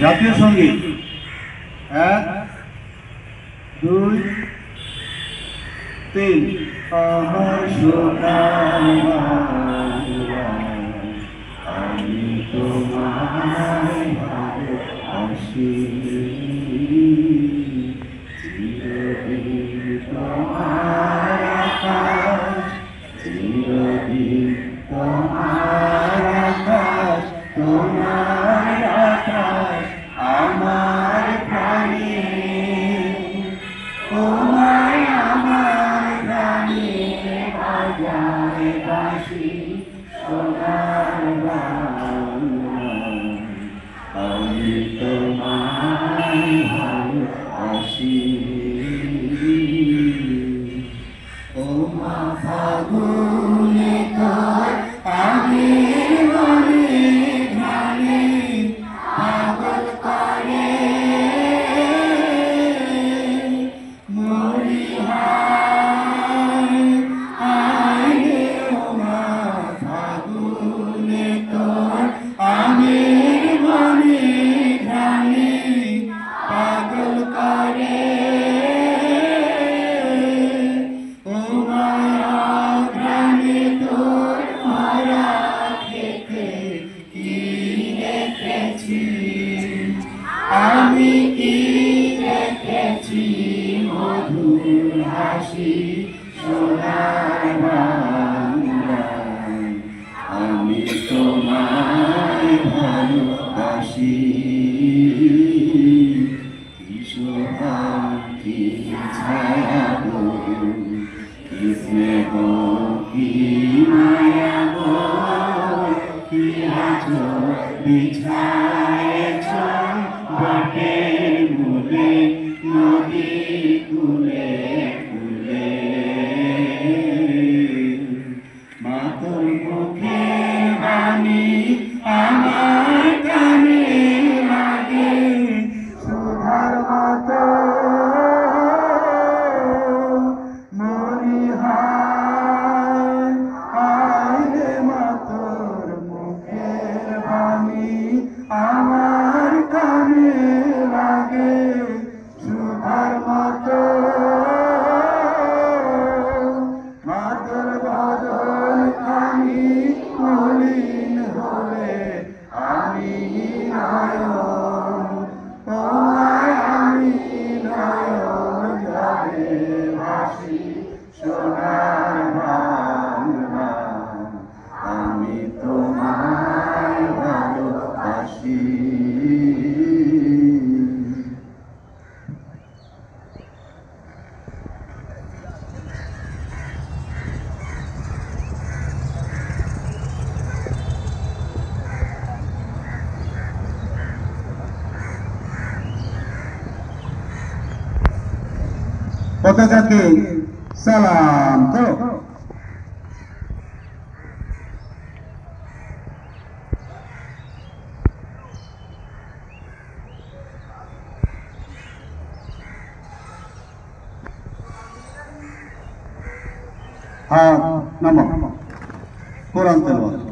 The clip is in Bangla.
জাতীয় সঙ্গীত 1 2 3 আমার সোনার বাংলা আমি তোমায় ভালোবাসি চিরদিন তোমার আকাশ চিরদিন তোমার আকাশ তোমার আকাশ আমার প্রাণে তোমায় আমার প্রাণে বাজায় বাঁশি সোনার বাংলা আমি তোমায় ভালোবাসি ও মা ফাগুনে তোর আগের মনে ঘ্রাণে পাগল করে মরি হায় আয় ও মা ফাগুনে তোর আগের মনে ঘ্রাণে পাগল করে ও মায়া ঘ্রাণে তোর মায়া খেতে কি রেখেছি আমি কি রেখেছি মধুর হাসি সোনার বাংলা আমি তোমায় ভালোবাসি কি শোভা কি ছায়া গো কি স্নেহ কি মায়া গো কি আঁচল বিছায়েছ বটের মূলে নদী কূলে কূলে মা তোর মুখের বাণী আমার কানে লাগে সুধার মতো মরি হায় আয় রে মা তোর মুখের বাণী আমার কানে লাগে সুধার মতো মা তোর বদন আমি মলিন হলে আমি নয়ন ও আমি নয়ন যাবে ভাসি সোনার বাংলা আমি তোমায় ভালোবাসি পতাকাকে সালাম করো হাত নামা কোরআন তেলাওয়াত